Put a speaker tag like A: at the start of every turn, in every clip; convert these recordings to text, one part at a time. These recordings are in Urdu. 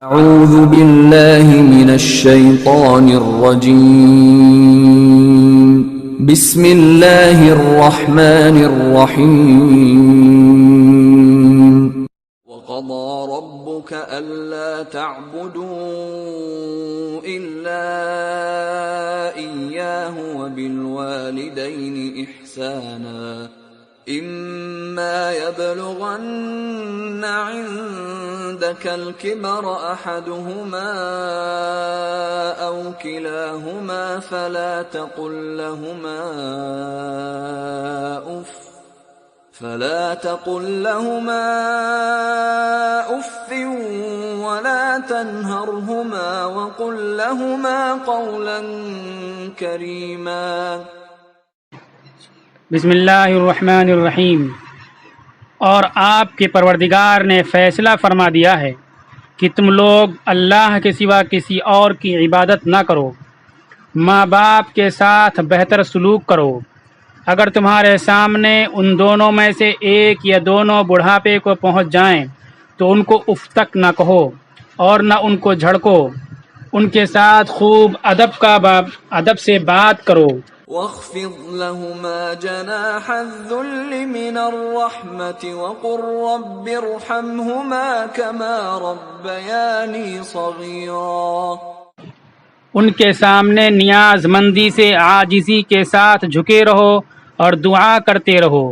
A: أعوذ بالله من الشيطان الرجيم بسم الله الرحمن الرحيم وقضى ربك ألا تعبدوا إلا إياه وبالوالدين إحسانا إما يبلغن عندك الكبر أحدهما أو كلاهما فلا تقل لهما أف ولا تنهرهما وقل لهما قولا كريما
B: بسم اللہ الرحمن الرحیم۔ اور آپ کے پروردگار نے فیصلہ فرما دیا ہے کہ تم لوگ اللہ کے سوا کسی اور کی عبادت نہ کرو، ماں باپ کے ساتھ بہتر سلوک کرو۔ اگر تمہارے سامنے ان دونوں میں سے ایک یا دونوں بڑھاپے کو پہنچ جائیں تو ان کو اف تک نہ کہو اور نہ ان کو جھڑکو، ان کے ساتھ خوب ادب سے بات کرو۔
A: واخفض لهما جناح الذل من الرحمة وقل رب ارحمهما كما ربياني صغيرا۔
B: ان کے سامنے نیاز مندی سے عاجزی کے ساتھ جھکے رہو اور دعا کرتے رہو،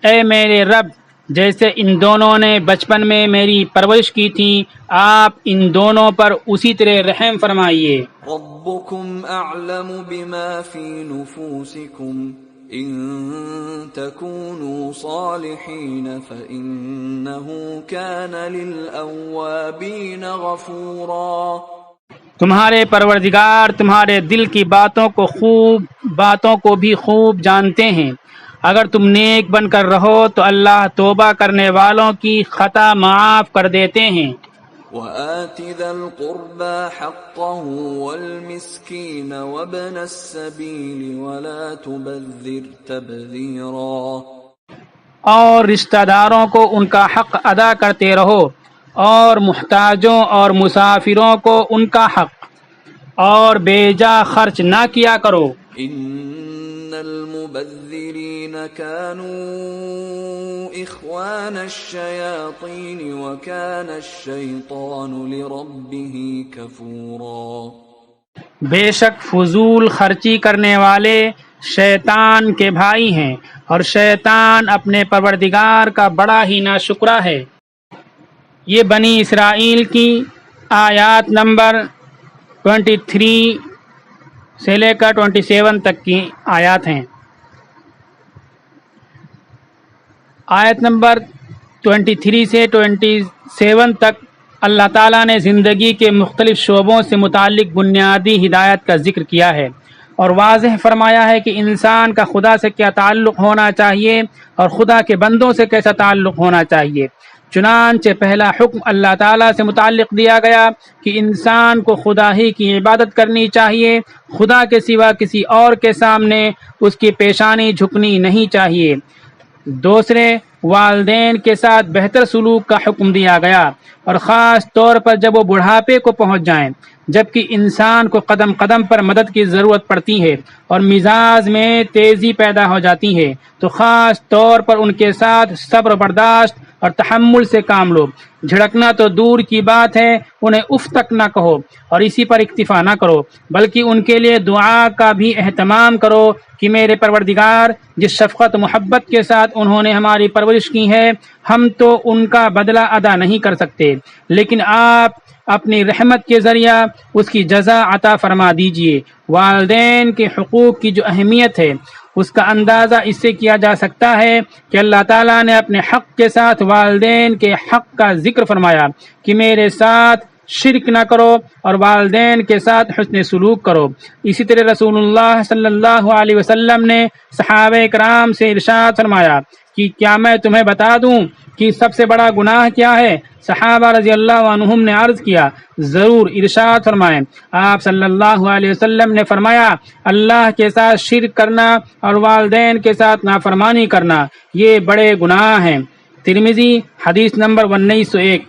B: اے میرے رب جیسے ان دونوں نے بچپن میں میری پرورش کی تھی، آپ ان دونوں پر اسی طرح رحم فرمائیے۔
A: ربكم اعلم بما في نفوسكم ان تكونوا صالحين فانه كان للاوابين غفورا۔
B: تمہارے پروردگار تمہارے دل کی باتوں کو بھی خوب جانتے ہیں، اگر تم نیک بن کر رہو تو اللہ توبہ کرنے والوں کی خطا معاف کر دیتے ہیں۔
A: وآت ذا القربى حقه والمسكين وابن السبيل ولا تبذر تبذيرا۔
B: اور رشتہ داروں کو ان کا حق ادا کرتے رہو اور محتاجوں اور مسافروں کو ان کا حق اور بیجا خرچ نہ کیا کرو۔
A: ان المبذرین كانوا اخوان الشیاطین وكان الشیطان لربه کفورا۔
B: بے شک فضول خرچی کرنے والے شیطان کے بھائی ہیں اور شیطان اپنے پروردگار کا بڑا ہی ناشکرا ہے۔ یہ بنی اسرائیل کی آیات نمبر 23 سے لے کر 27 تک کی آیات ہیں۔ آیت نمبر 23 سے 27 تک اللہ تعالیٰ نے زندگی کے مختلف شعبوں سے متعلق بنیادی ہدایت کا ذکر کیا ہے اور واضح فرمایا ہے کہ انسان کا خدا سے کیا تعلق ہونا چاہیے اور خدا کے بندوں سے کیسا تعلق ہونا چاہیے۔ چنانچہ پہلا حکم اللہ تعالیٰ سے متعلق دیا گیا کہ انسان کو خدا ہی کی عبادت کرنی چاہیے، خدا کے سوا کسی اور کے سامنے اس کی پیشانی جھکنی نہیں چاہیے۔ دوسرے، والدین کے ساتھ بہتر سلوک کا حکم دیا گیا اور خاص طور پر جب وہ بڑھاپے کو پہنچ جائیں، جبکہ انسان کو قدم قدم پر مدد کی ضرورت پڑتی ہے اور مزاج میں تیزی پیدا ہو جاتی ہے، تو خاص طور پر ان کے ساتھ صبر و برداشت اور تحمل سے کام لو۔ جھڑکنا تو دور کی بات ہے، انہیں اف تک نہ کہو اور اسی پر اکتفا نہ کرو، بلکہ ان کے لیے دعا کا بھی اہتمام کرو کہ میرے پروردگار جس شفقت و محبت کے ساتھ انہوں نے ہماری پرورش کی ہے، ہم تو ان کا بدلہ ادا نہیں کر سکتے، لیکن آپ اپنی رحمت کے ذریعہ اس کی جزا عطا فرما دیجئے۔ والدین کے حقوق کی جو اہمیت ہے اس کا اندازہ اس سے کیا جا سکتا ہے کہ اللہ تعالیٰ نے اپنے حق کے ساتھ والدین کے حق کا ذکر فرمایا کہ میرے ساتھ شرک نہ کرو اور والدین کے ساتھ حسن سلوک کرو۔ اسی طرح رسول اللہ صلی اللہ علیہ وسلم نے صحابہ کرام سے ارشاد فرمایا کہ کیا میں تمہیں بتا دوں کہ سب سے بڑا گناہ کیا ہے؟ صحابہ رضی اللہ عنہم نے عرض کیا ضرور، ارشاد فرمائیں۔ آپ صلی اللہ علیہ وسلم نے فرمایا اللہ کے ساتھ شرک کرنا اور والدین کے ساتھ نافرمانی کرنا یہ بڑے گناہ ہیں۔ ترمذی حدیث نمبر 1901۔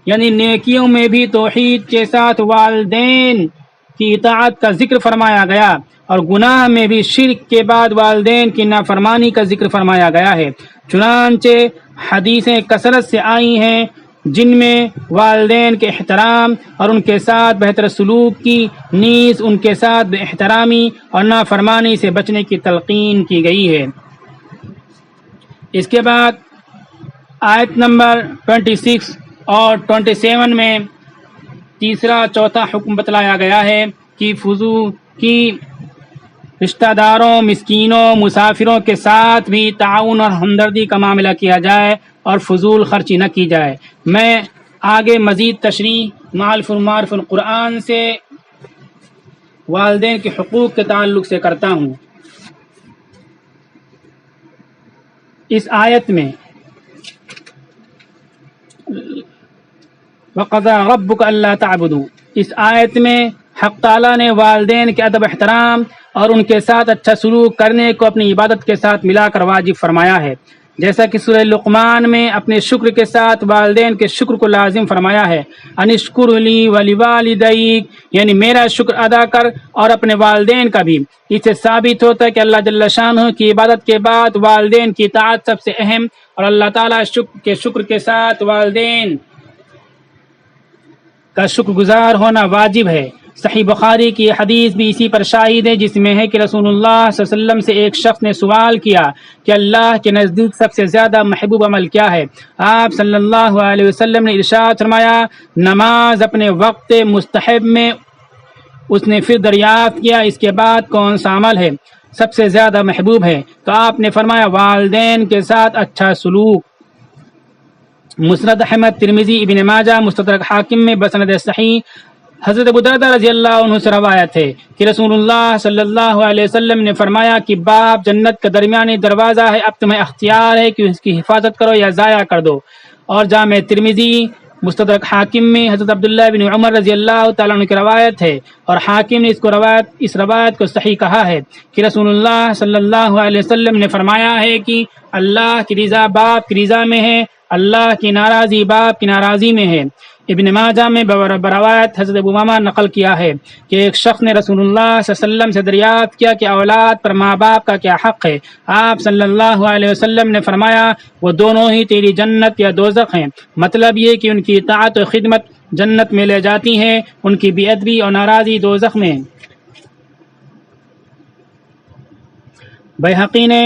B: یعنی نیکیوں میں بھی توحید کے ساتھ والدین کی اطاعت کا ذکر فرمایا گیا، اور گناہ میں بھی شرک کے بعد والدین کی نافرمانی کا ذکر فرمایا گیا ہے۔ چنانچہ حدیثیں کثرت سے آئی ہیں جن میں والدین کے احترام اور ان کے ساتھ بہتر سلوک کی، نیز ان کے ساتھ بے احترامی اور نافرمانی سے بچنے کی تلقین کی گئی ہے۔ اس کے بعد آیت نمبر 26 اور 27 میں تیسرا چوتھا حکم بتلایا گیا ہے کہ رشتہ داروں، مسکینوں، مسافروں کے ساتھ بھی تعاون اور ہمدردی کا معاملہ کیا جائے اور فضول خرچی نہ کی جائے۔ میں آگے مزید تشریح معرف القرآن سے والدین کے حقوق کے تعلق سے کرتا ہوں۔ اس آیت میں وَقَضَىٰ رَبُّكَ أَلَّا تَعْبُدُوا، اس آیت میں حق تعالیٰ نے والدین کے ادب احترام اور ان کے ساتھ اچھا سلوک کرنے کو اپنی عبادت کے ساتھ ملا کر واجب فرمایا ہے، جیسا کہ سورہ لقمان میں اپنے شکر کے ساتھ والدین کے شکر کو لازم فرمایا ہے۔ انشکر لی ولوالدیک، یعنی میرا شکر ادا کر اور اپنے والدین کا بھی۔ اس سے ثابت ہوتا ہے کہ اللہ جل شانہ کی عبادت کے بعد والدین کی اطاعت سب سے اہم، اور اللہ تعالیٰ شکر کے ساتھ والدین کا شکر گزار ہونا واجب ہے۔ صحیح بخاری کی حدیث بھی اسی پر شاہد ہے، جس میں ہے کہ رسول اللہ صلی اللہ علیہ وسلم سے ایک شخص نے سوال کیا کہ اللہ کے نزدیک سب سے زیادہ محبوب عمل کیا ہے؟ آپ صلی اللہ علیہ وسلم نے ارشاد فرمایا، نماز اپنے وقت مستحب میں۔ اس نے پھر دریافت کیا، اس کے بعد کون سا عمل ہے سب سے زیادہ محبوب ہے؟ تو آپ نے فرمایا، والدین کے ساتھ اچھا سلوک۔ مسند احمد، ترمذی، ابن ماجہ، مستدرک حاکم میں بسند صحیح حضرت ابو دردہ رضی اللہ عنہ سے روایت ہے کہ رسول اللہ صلی اللہ علیہ وسلم نے فرمایا کہ باب جنت کا درمیانی دروازہ ہے، اب تمہیں اختیار ہے کہ اس کی حفاظت کرو یا ضائع کر دو۔ اور جامع ترمذی، مستدرک حاکم میں حضرت عبداللہ بن عمر رضی اللہ تعالیٰ عنہ کی روایت ہے، اور حاکم نے اس روایت کو صحیح کہا ہے کہ رسول اللہ صلی اللہ علیہ وسلم نے فرمایا ہے کہ اللہ کی رضا باپ کی رضا میں ہے، اللہ کی ناراضی باپ کی ناراضی میں ہے۔ ابن ماجہ میں بروایت حضرت ابو امامہ نقل کیا ہے کہ ایک شخص نے رسول اللہ صلی اللہ علیہ وسلم سے دریافت کیا کہ اولاد پر ماں باپ کا کیا حق ہے؟ آپ صلی اللہ علیہ وسلم نے فرمایا، وہ دونوں ہی تیری جنت یا دوزخ ہیں۔ مطلب یہ کہ ان کی اطاعت و خدمت جنت میں لے جاتی ہے، ان کی بے ادبی اور ناراضی دوزخ میں۔ بیہقی نے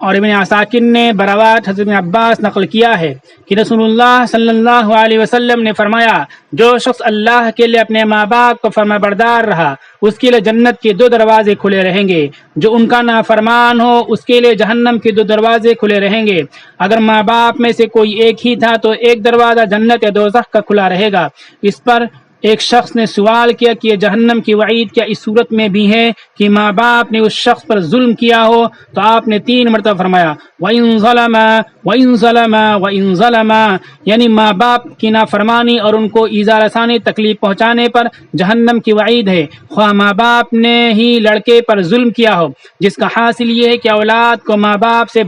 B: اور ابن عساکر نے بروایت حضرت ابن عباس نقل کیا ہے کہ رسول اللہ صلی اللہ علیہ وسلم نے فرمایا، جو شخص اللہ کے لیے اپنے ماں باپ کو فرما بردار رہا، اس کے لیے جنت کے 2 دروازے کھلے رہیں گے، جو ان کا نافرمان ہو اس کے لیے جہنم کے 2 دروازے کھلے رہیں گے۔ اگر ماں باپ میں سے کوئی ایک ہی تھا تو ایک دروازہ جنت یا دوزخ کا کھلا رہے گا۔ اس پر ایک شخص نے سوال کیا کہ یہ جہنم کی وعید کیا اس صورت میں بھی ہے کہ ماں باپ نے اس شخص پر ظلم کیا ہو؟ تو آپ نے 3 مرتبہ فرمایا، وَإِن ظَلَمَا وَإِن ظَلَمَا وَإِن ظَلَمَا، یعنی ماں باپ کی نافرمانی اور ان کو ایذا رسانی تکلیف پہنچانے پر جہنم کی وعید ہے، خواہ ماں باپ نے ہی لڑکے پر ظلم کیا ہو، جس کا حاصل یہ ہے کہ اولاد کو ماں باپ سے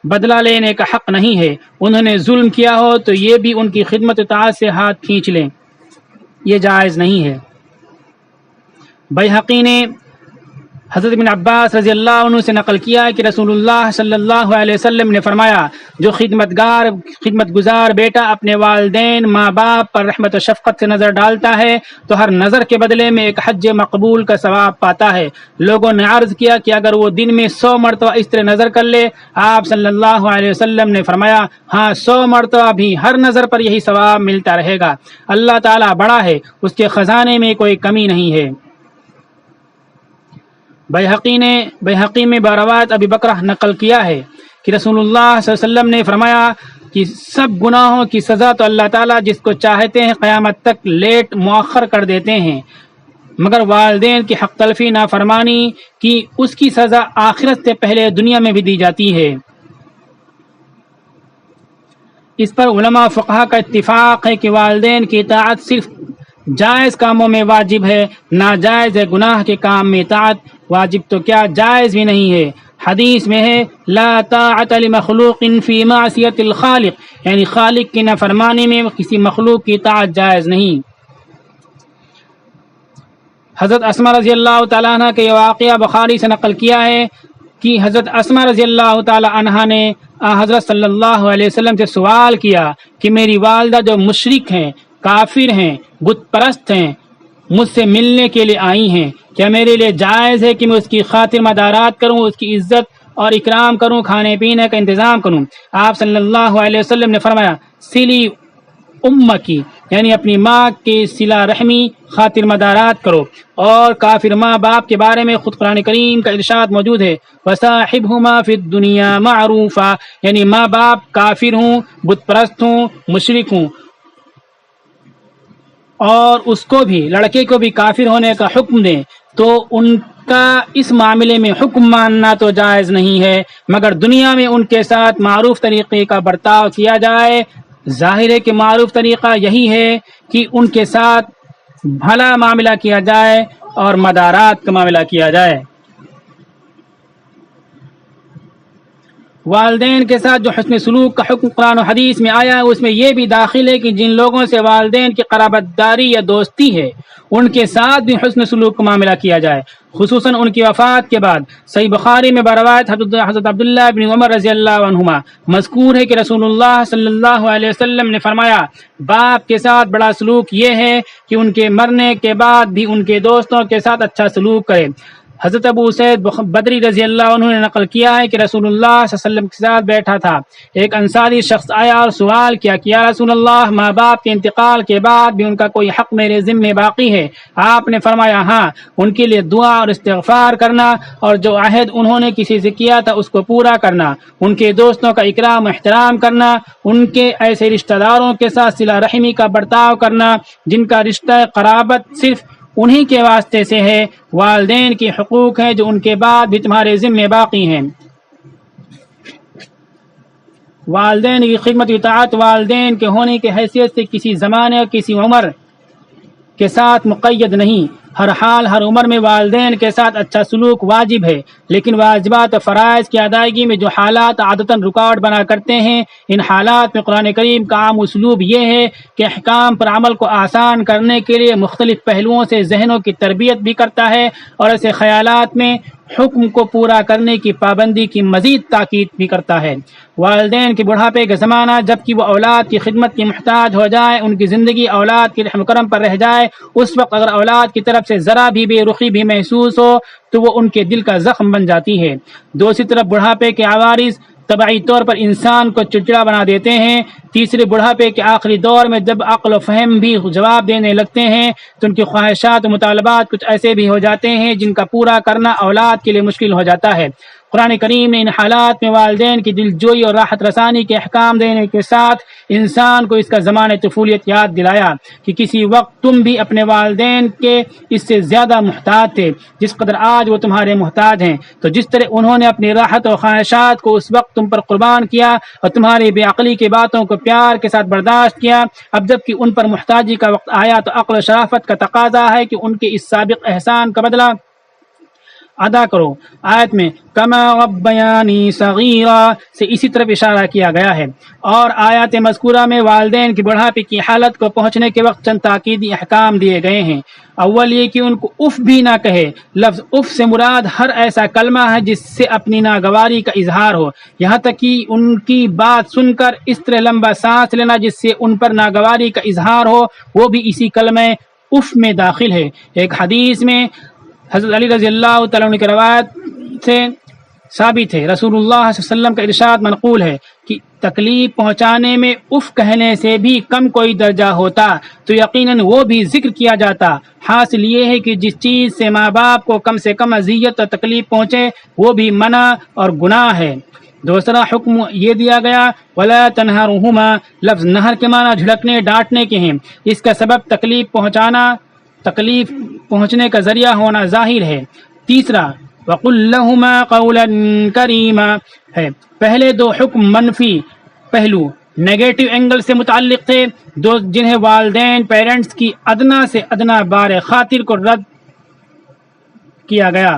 B: بدلہ لینے کا حق نہیں ہے۔ انہوں نے ظلم کیا ہو تو یہ بھی ان کی خدمت اطاعت سے ہاتھ کھینچ لیں، یہ جائز نہیں ہے۔ بیہقی نے حضرت ابن عباس رضی اللہ عنہ سے نقل کیا کہ رسول اللہ صلی اللہ علیہ وسلم نے فرمایا، جو خدمت گزار بیٹا اپنے والدین ماں باپ پر رحمت و شفقت سے نظر ڈالتا ہے تو ہر نظر کے بدلے میں ایک حج مقبول کا ثواب پاتا ہے۔ لوگوں نے عرض کیا کہ اگر وہ دن میں 100 مرتبہ اس طرح نظر کر لے؟ آپ صلی اللہ علیہ وسلم نے فرمایا، ہاں 100 مرتبہ بھی ہر نظر پر یہی ثواب ملتا رہے گا۔ اللہ تعالیٰ بڑا ہے، اس کے خزانے میں کوئی کمی نہیں ہے۔ بیہقی میں بروایت ابی بکرہ نقل کیا ہے کہ رسول اللہ صلی اللہ علیہ وسلم نے فرمایا کہ سب گناہوں کی سزا تو اللہ تعالیٰ جس کو چاہتے ہیں قیامت تک لیٹ مؤخر کر دیتے ہیں، مگر والدین کی حق تلفی نافرمانی کی اس کی سزا آخرت سے پہلے دنیا میں بھی دی جاتی ہے۔ اس پر علماء فقہا کا اتفاق ہے کہ والدین کی اطاعت صرف جائز کاموں میں واجب ہے، ناجائز گناہ کے کام میں اطاعت واجب تو کیا جائز بھی نہیں ہے۔ حدیث میں ہے لا طاعت لمخلوق فی معصیت الخالق، یعنی خالق کی نافرمانی میں کسی مخلوق کی طاعت جائز نہیں۔ حضرت اسماء رضی اللہ تعالیٰ عنہ کے یہ واقعہ بخاری سے نقل کیا ہے کہ حضرت اسماء رضی اللہ تعالیٰ عنہ نے حضرت صلی اللہ علیہ وسلم سے سوال کیا کہ میری والدہ جو مشرک ہیں، کافر ہیں، بت پرست ہیں، مجھ سے ملنے کے لیے آئی ہیں، کیا میرے لیے جائز ہے کہ میں اس کی خاطر مدارات کروں، اس کی عزت اور اکرام کروں، کھانے پینے کا انتظام کروں؟ آپ صلی اللہ علیہ وسلم نے فرمایا سلی کی، یعنی اپنی ماں کے صلہ رحمی، خاطر مدارات کرو۔ اور کافر ماں باپ کے بارے میں خود قرآن کریم کا ارشاد موجود ہے وَصَاحِبْهُمَا فِي الدُّنْيَا مَعْرُوفًا، یعنی ماں باپ کافر ہوں، بت پرست ہوں، مشرک ہوں، اور اس کو بھی، لڑکے کو بھی کافر ہونے کا حکم دیں تو ان کا اس معاملے میں حکم ماننا تو جائز نہیں ہے، مگر دنیا میں ان کے ساتھ معروف طریقے کا برتاؤ کیا جائے۔ ظاہر ہے کہ معروف طریقہ یہی ہے کہ ان کے ساتھ بھلا معاملہ کیا جائے اور مدارات کا معاملہ کیا جائے۔ والدین کے ساتھ جو حسن سلوک کا حکم قرآن و حدیث میں آیا ہے اس میں یہ بھی داخل ہے کہ جن لوگوں سے والدین کی قرابت داری یا دوستی ہے ان کے ساتھ بھی حسن سلوک کا معاملہ کیا جائے، خصوصاً ان کی وفات کے بعد۔ صحیح بخاری میں بروایت حضرت عبداللہ بن عمر رضی اللہ عنہما مذکور ہے کہ رسول اللہ صلی اللہ علیہ وسلم نے فرمایا باپ کے ساتھ بڑا سلوک یہ ہے کہ ان کے مرنے کے بعد بھی ان کے دوستوں کے ساتھ اچھا سلوک کرے۔ حضرت ابو سعید بدری رضی اللہ عنہ نے نقل کیا ہے کہ رسول اللہ صلی اللہ علیہ وسلم کے ساتھ بیٹھا تھا، ایک انصاری شخص آیا اور سوال کیا کہ یا رسول اللہ، ماں باپ کے انتقال کے بعد بھی ان کا کوئی حق میرے ذمہ باقی ہے؟ آپ نے فرمایا ہاں، ان کے لیے دعا اور استغفار کرنا، اور جو عہد انہوں نے کسی سے کیا تھا اس کو پورا کرنا، ان کے دوستوں کا اکرام و احترام کرنا، ان کے ایسے رشتہ داروں کے ساتھ صلہ رحمی کا برتاؤ کرنا جن کا رشتہ قرابت صرف انہی کے واسطے سے ہے۔ والدین کی حقوق ہیں جو ان کے بعد بھی تمہارے ذمہ باقی ہیں۔ والدین کی خدمت و اطاعت والدین کے ہونے کی حیثیت سے کسی زمانے اور کسی عمر کے ساتھ مقید نہیں، ہر حال ہر عمر میں والدین کے ساتھ اچھا سلوک واجب ہے، لیکن واجبات و فرائض کی ادائیگی میں جو حالات عادتاً رکاوٹ بنا کرتے ہیں، ان حالات میں قرآن کریم کا عام اسلوب یہ ہے کہ احکام پر عمل کو آسان کرنے کے لیے مختلف پہلوؤں سے ذہنوں کی تربیت بھی کرتا ہے، اور ایسے خیالات میں حکم کو پورا کرنے کی پابندی کی مزید تاکید بھی کرتا ہے۔ والدین کے بڑھاپے کا زمانہ جبکہ وہ اولاد کی خدمت کی محتاج ہو جائے، ان کی زندگی اولاد کے رحم کرم پر رہ جائے، اس وقت اگر اولاد کی طرف سے ذرا بھی بے رخی بھی محسوس ہو تو وہ ان کے دل کا زخم بن جاتی ہے۔ دوسری طرف بڑھاپے کے عوارض طبعی طور پر انسان کو چڑچڑا بنا دیتے ہیں۔ تیسرے بڑھاپے کے آخری دور میں جب عقل و فہم بھی جواب دینے لگتے ہیں تو ان کی خواہشات و مطالبات کچھ ایسے بھی ہو جاتے ہیں جن کا پورا کرنا اولاد کے لیے مشکل ہو جاتا ہے۔ قرآن کریم نے ان حالات میں والدین کی دل جوئی اور راحت رسانی کے احکام دینے کے ساتھ انسان کو اس کا زمانۂ طفولیت یاد دلایا کہ کسی وقت تم بھی اپنے والدین کے اس سے زیادہ محتاج تھے جس قدر آج وہ تمہارے محتاج ہیں، تو جس طرح انہوں نے اپنی راحت اور خواہشات کو اس وقت تم پر قربان کیا اور تمہاری بے عقلی کی باتوں کو پیار کے ساتھ برداشت کیا، اب جب کہ ان پر محتاجی کا وقت آیا تو عقل و شرافت کا تقاضا ہے کہ ان کے اس سابق احسان کا بدلہ ادا کرو۔ آیت میں کما ربیانی صغیرا سے اسی طرف اشارہ کیا گیا ہے، اور آیات مذکورہ میں والدین کی بڑھاپے کی حالت کو پہنچنے کے وقت چند تاکیدی احکام دیے گئے ہیں۔ اول یہ کہ ان کو اف بھی نہ کہے۔ لفظ اف سے مراد ہر ایسا کلمہ ہے جس سے اپنی ناگواری کا اظہار ہو، یہاں تک کہ ان کی بات سن کر اس طرح لمبا سانس لینا جس سے ان پر ناگواری کا اظہار ہو، وہ بھی اسی کلمہ اف میں داخل ہے۔ ایک حدیث میں حضرت علی رضی اللہ تعالیٰ عنہ کی روایت سے ثابت ہے، رسول اللہ صلی اللہ علیہ وسلم کا ارشاد منقول ہے کہ تکلیف پہنچانے میں اف کہنے سے بھی کم کوئی درجہ ہوتا تو یقیناً وہ بھی ذکر کیا جاتا۔ حاصل یہ ہے کہ جس چیز سے ماں باپ کو کم اذیت اور تکلیف پہنچے وہ بھی منع اور گناہ ہے۔ دوسرا حکم یہ دیا گیا ولا تنہرہما، لفظ نہر کے معنی جھڑکنے ڈانٹنے کے ہیں، اس کا سبب تکلیف پہنچنے کا ذریعہ ہونا ظاہر ہے۔ تیسرا وقل لہما قولا کریما ہے۔ پہلے دو حکم منفی پہلو نیگیٹو اینگل سے متعلق تھے، دو جنہیں والدین پیرنٹس کی ادنا سے ادنا بار خاطر کو رد کیا گیا۔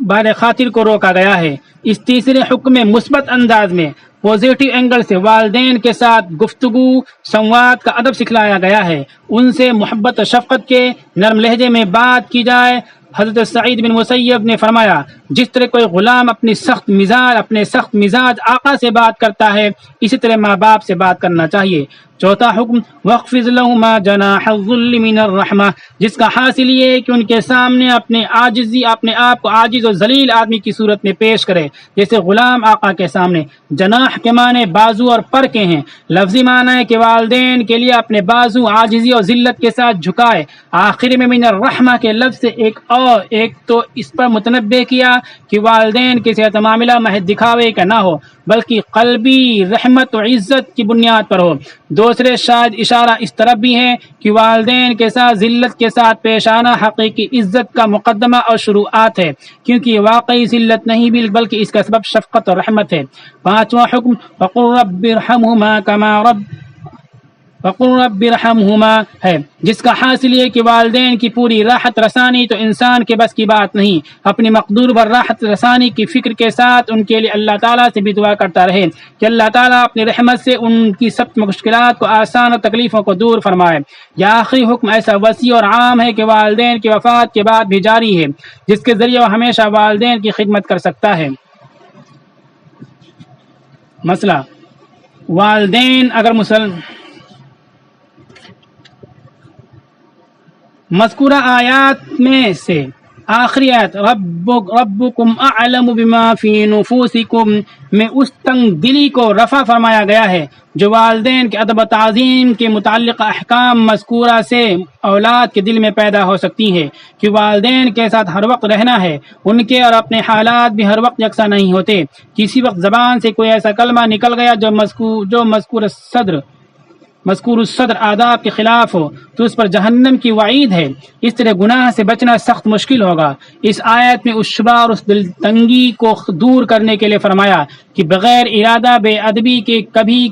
B: بار خاطر کو روکا گیا ہے۔ اس تیسرے حکم میں مثبت انداز میں پازیٹیو اینگل سے والدین کے ساتھ گفتگو سنواد کا ادب سکھلایا گیا ہے، ان سے محبت و شفقت کے نرم لہجے میں بات کی جائے۔ حضرت سعید بن مسیب نے فرمایا، جس طرح کوئی غلام اپنے سخت مزاج آقا سے بات کرتا ہے، اسی طرح ماں باپ سے بات کرنا چاہیے۔ چوتھا حکم وَاخْفِضْ لَهُمَا جَنَاحَ الذُّلِّ مِنَ الرَّحْمَةِ، جس کا حاصل یہ ہے کہ ان کے سامنے اپنے آپ کو عاجز و ذلیل آدمی کی صورت میں پیش کرے، جیسے غلام آقا کے سامنے۔ جناح کے معنی بازو اور پر کے ہیں، لفظی معنی ہے کہ والدین کے لیے اپنے بازو عاجزی اور ذلت کے ساتھ جھکائے۔ آخر میں من الرحمہ کے لفظ سے ایک تو اس پر متنبہ کیا کہ والدین کے ساتھ معاملہ محض دکھاوے کا نہ ہو بلکہ قلبی رحمت و عزت کی بنیاد پر ہو۔ دوسرے شاید اشارہ اس طرف بھی ہے کہ والدین کے ساتھ ذلت کے ساتھ پیش آنا حقیقی عزت کا مقدمہ اور شروعات ہے، کیونکہ یہ واقعی ذلت نہیں بلکہ اس کا سبب شفقت اور رحمت ہے۔ پانچواں حکم وَقُلْ رَبِّ ارْحَمْهُمَا ہے، جس کا حاصل یہ کہ والدین کی پوری راحت رسانی تو انسان کے بس کی بات نہیں، اپنی مقدور پر راحت رسانی کی فکر کے ساتھ ان کے لیے اللہ تعالیٰ سے بھی دعا کرتا رہے کہ اللہ تعالیٰ اپنی رحمت سے ان کی سب مشکلات کو آسان اور تکلیفوں کو دور فرمائے۔ یہ آخری حکم ایسا وسیع اور عام ہے کہ والدین کی وفات کے بعد بھی جاری ہے، جس کے ذریعے وہ ہمیشہ والدین کی خدمت کر سکتا ہے۔ مسئلہ والدین اگر مذکورہ آیات میں سے آخری آیت ربکم اعلم بما فی نفوسکم میں اس تنگ دلی کو رفع فرمایا گیا ہے جو والدین کے ادب و تعظیم کے متعلق احکام مذکورہ سے اولاد کے دل میں پیدا ہو سکتی ہے کہ والدین کے ساتھ ہر وقت رہنا ہے، ان کے اور اپنے حالات بھی ہر وقت یکساں نہیں ہوتے۔ کسی وقت زبان سے کوئی ایسا کلمہ نکل گیا جو مذکور الصدر آداب کے خلاف ہو تو اس پر جہنم کی وعید ہے۔ اس طرح گناہ سے بچنا سخت مشکل ہوگا۔ اس آیت میں اس شبہ اور اس دل تنگی کو دور کرنے کے لیے فرمایا کہ بغیر ارادہ بے ادبی کے کبھی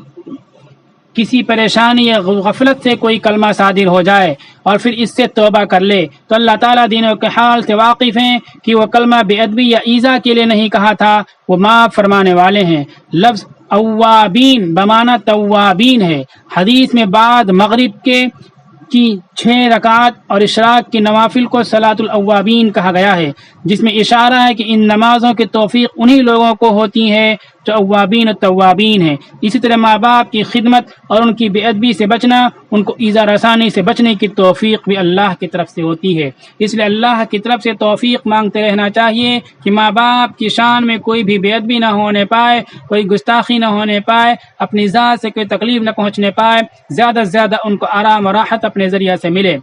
B: کسی پریشانی یا غفلت سے کوئی کلمہ صادر ہو جائے اور پھر اس سے توبہ کر لے تو اللہ تعالیٰ دینوں کے حال سے واقف ہیں کہ وہ کلمہ بے ادبی یا ایذا کے لیے نہیں کہا تھا، وہ معاف فرمانے والے ہیں۔ لفظ اوابین بمعنی توابین ہے۔ حدیث میں بعد مغرب کی 6 رکعات اور اشراق کی نوافل کو صلاۃ الاوابین کہا گیا ہے، جس میں اشارہ ہے کہ ان نمازوں کی توفیق انہی لوگوں کو ہوتی ہے جو اوابین و توابین ہیں۔ اسی طرح ماں باپ کی خدمت اور ان کی بے ادبی سے بچنا، ان کو ایذا رسانی سے بچنے کی توفیق بھی اللہ کی طرف سے ہوتی ہے۔ اس لیے اللہ کی طرف سے توفیق مانگتے رہنا چاہیے کہ ماں باپ کی شان میں کوئی بھی بے ادبی نہ ہونے پائے، کوئی گستاخی نہ ہونے پائے، اپنی ذات سے کوئی تکلیف نہ پہنچنے پائے، زیادہ سے زیادہ ان کو آرام اور راحت اپنے ذریعہ سے ملے۔